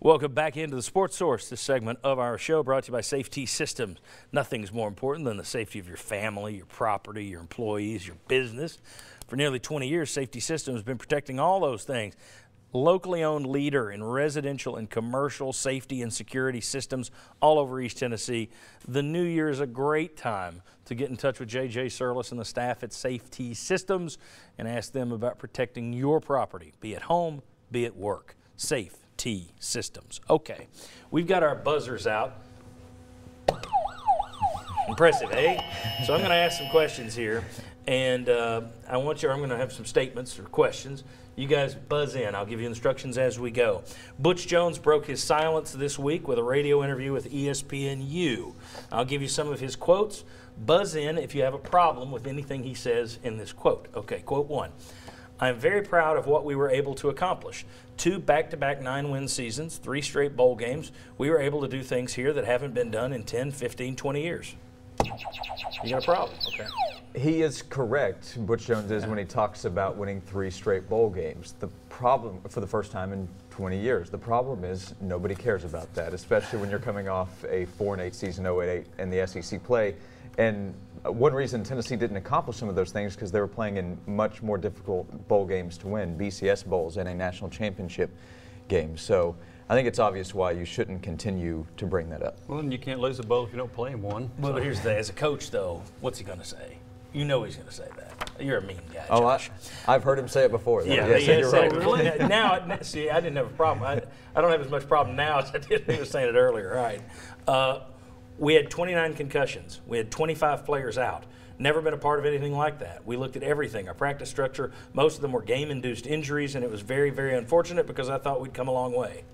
Welcome back into the Sports Source. This segment of our show brought to you by Safety Systems. Nothing's more important than the safety of your family, your property, your employees, your business. For nearly 20 years, Safety Systems has been protecting all those things. Locally owned leader in residential and commercial safety and security systems all over East Tennessee. The new year is a great time to get in touch with J.J. Surlis and the staff at Safety Systems and ask them about protecting your property, be it home, be it work. Safety Systems. Okay, we've got our buzzers out. Impressive, eh? So I'm going to ask some questions here, and I'm going to have some statements or questions. You guys buzz in. I'll give you instructions as we go. Butch Jones broke his silence this week with a radio interview with ESPNU. I'll give you some of his quotes. Buzz in if you have a problem with anything he says in this quote. Okay, quote 1. I'm very proud of what we were able to accomplish. 2 back-to-back 9-win seasons, 3 straight bowl games. We were able to do things here that haven't been done in 10, 15, 20 years. You got a problem? Okay. He is correct, Butch Jones is, when he talks about winning 3 straight bowl games. The problem, for the first time in 20 years, the problem is nobody cares about that, especially when you're coming off a 4-8 season, 0-8 in the SEC play. And one reason Tennessee didn't accomplish some of those things because they were playing in much more difficult bowl games to win, BCS bowls and a national championship game. So I think it's obvious why you shouldn't continue to bring that up. Well, and you can't lose a bowl if you don't play in one. Well, but here's the thing. As a coach, though, what's he going to say? You know he's going to say that. You're a mean guy, Oh, Josh. I've heard him say it before. Though. Yeah, yes, you're right. Really? Now, see, I didn't have a problem. I don't have as much problem now as I did when he was saying it earlier. All right. We had 29 concussions. We had 25 players out. Never been a part of anything like that. We looked at everything, our practice structure. Most of them were game-induced injuries, and it was very, very unfortunate because I thought we'd come a long way.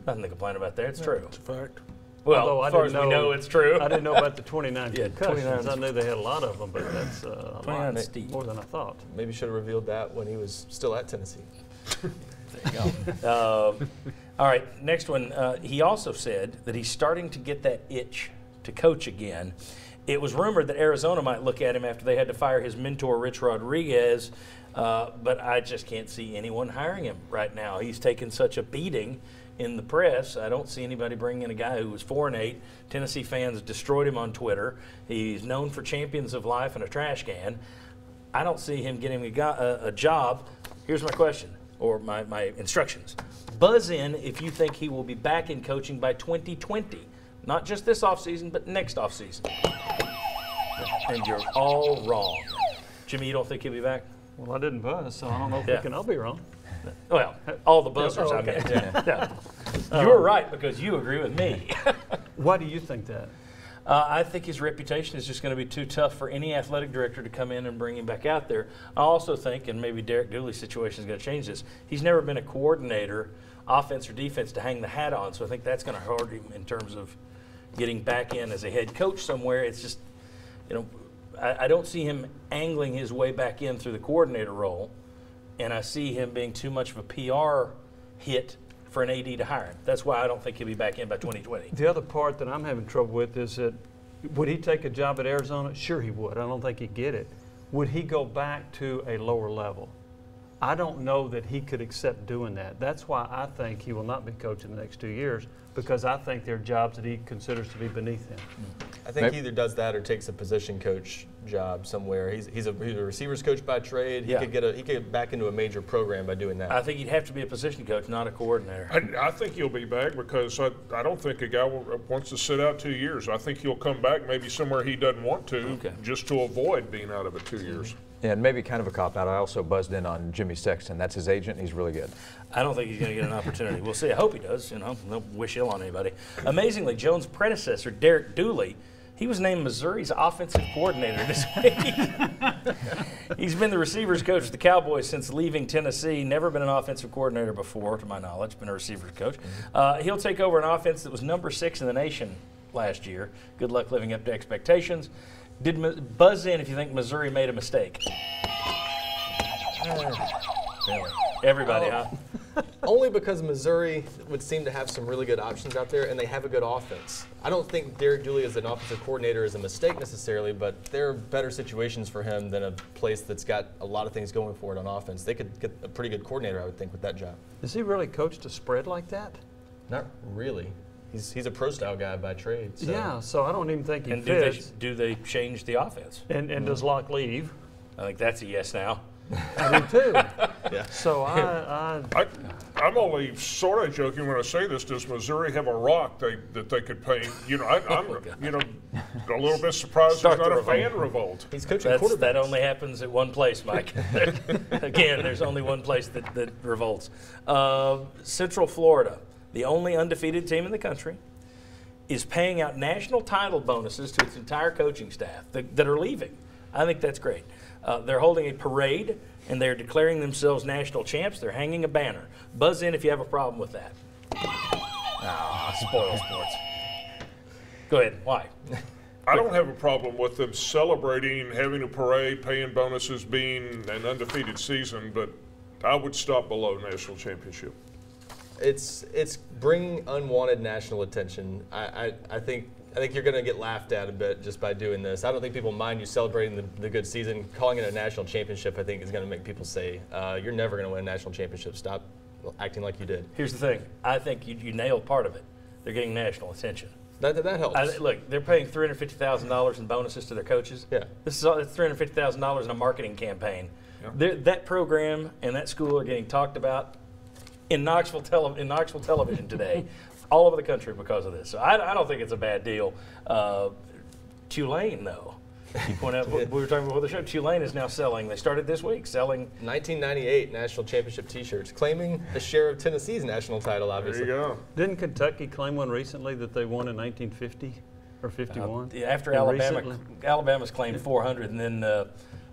Nothing to complain about there. It's true. It's a fact. Well, as far as we know, it's true. I didn't know about the 29 Yeah, concussions. 29. I knew they had a lot of them, but that's a lot steep. more than I thought. Maybe should have revealed that when he was still at Tennessee. There you go. All right, next one. He also said that he's starting to get that itch to coach again. It was rumored that Arizona might look at him after they had to fire his mentor, Rich Rodriguez, but I just can't see anyone hiring him right now. He's taken such a beating in the press. I don't see anybody bringing in a guy who was 4-8. Tennessee fans destroyed him on Twitter. He's known for champions of life and a trash can. I don't see him getting a job. Here's my question, or my instructions. Buzz in if you think he will be back in coaching by 2020. Not just this offseason, but next offseason. And you're all wrong. Jimmy, you don't think he'll be back? Well, I didn't buzz, so I don't know if I'll be wrong. Well, all the buzzers, I meant. Yeah. You're right because you agree with me. Why do you think that? I think his reputation is just going to be too tough for any athletic director to come in and bring him back out there. I also think, and maybe Derek Dooley's situation is going to change this, he's never been a coordinator, offense or defense, to hang the hat on, so I think that's going to hurt him in terms of getting back in as a head coach somewhere. It's just, I don't see him angling his way back in through the coordinator role, and I see him being too much of a PR hit for an AD to hire him. That's why I don't think he'll be back in by 2020. The other part that I'm having trouble with is that would he take a job at Arizona? Sure he would. I don't think he'd get it. Would he go back to a lower level? I don't know that he could accept doing that. That's why I think he will not be coaching the next 2 years, because I think there are jobs that he considers to be beneath him. I think he either does that or takes a position coach job somewhere. He's a receivers coach by trade. He could get back into a major program by doing that. I think he'd have to be a position coach, not a coordinator. I think he'll be back because I don't think a guy wants to sit out 2 years. I think he'll come back maybe somewhere he doesn't want to, just to avoid being out of it 2 years. Yeah, and maybe kind of a cop-out. I also buzzed in on Jimmy Sexton. That's his agent. He's really good. I don't think he's going to get an opportunity. We'll see. I hope he does. Don't wish ill on anybody. Amazingly, Jones' predecessor, Derek Dooley, he was named Missouri's offensive coordinator this week. He's been the receivers coach of the Cowboys since leaving Tennessee. Never been an offensive coordinator before, to my knowledge. Been a receivers coach. He'll take over an offense that was number 6 in the nation last year. Good luck living up to expectations. Buzz in if you think Missouri made a mistake. Really? Everybody, huh? Only because Missouri would seem to have some really good options out there, and they have a good offense. I don't think Derek Dooley as an offensive coordinator is a mistake necessarily, but there are better situations for him than a place that's got a lot of things going for it on offense. They could get a pretty good coordinator, I would think, with that job. Has he really coached a spread like that? Not really. He's a pro-style guy by trade. So. Yeah, so I don't even think he And fits. do they change the offense? And does Locke leave? I think that's a yes now. I do too. Yeah. So I'm only sort of joking when I say this. Does Missouri have a rock that they could paint? You know, I'm a little bit surprised Start there's not the a fan revolt. He's coaching That quarterbacks. only happens at one place, Mike. Again, there's only one place that revolts. Central Florida, the only undefeated team in the country, is paying out national title bonuses to its entire coaching staff that are leaving. I think that's great. They're holding a parade, and they're declaring themselves national champs. They're hanging a banner. Buzz in if you have a problem with that. Spoil sports. Go ahead. Why? I don't have a problem with them celebrating, having a parade, paying bonuses, being an undefeated season, but I would stop below national championship. It's bringing unwanted national attention. I think you're going to get laughed at a bit just by doing this. I don't think people mind you celebrating the good season. Calling it a national championship, I think, is going to make people say, you're never going to win a national championship. Stop acting like you did. Here's the thing. I think you nailed part of it. They're getting national attention. That helps. Look, they're paying $350,000 in bonuses to their coaches. Yeah. This is $350,000 in a marketing campaign. Yeah. That program and that school are getting talked about in Knoxville television today, all over the country because of this. So I don't think it's a bad deal. Tulane, though, you point out we were talking before the show. Tulane is now selling. They started this week selling 1998 national championship T-shirts, claiming a share of Tennessee's national title. Obviously, There you go. Didn't Kentucky claim one recently that they won in 1950 or 51? After And Alabama's claimed 400, and then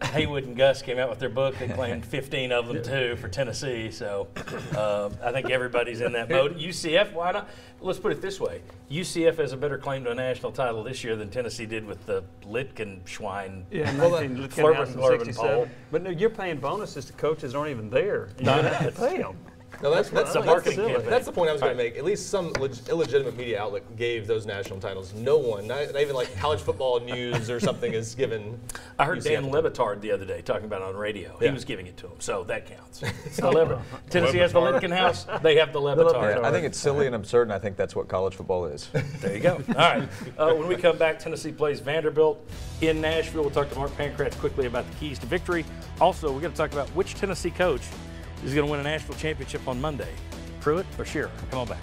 Haywood and Gus came out with their book. They claimed 15 of them too for Tennessee. So I think everybody's in that boat. UCF, why not? Let's put it this way: UCF has a better claim to a national title this year than Tennessee did with the Litkenschwein. Yeah, Flurban poll. But no, you're paying bonuses to coaches that aren't even there. You don't have to pay them. No, that's a marketing silly. campaign. That's the point I was going to make. At least some illegitimate media outlet gave those national titles. No one, not even like College Football News or something, is given. I heard UCF Dan Lebitard the other day talking about it on radio. Yeah. He was giving it to him, so that counts. Tennessee has the Litkin House. They have the Lebitard. I think it's silly and absurd, and I think that's what college football is. There you go. All right. When we come back, Tennessee plays Vanderbilt in Nashville. We'll talk to Mark Pancratz quickly about the keys to victory. Also, we're going to talk about which Tennessee coach is going to win a national championship on Monday, Pruitt or Shearer. Come on back.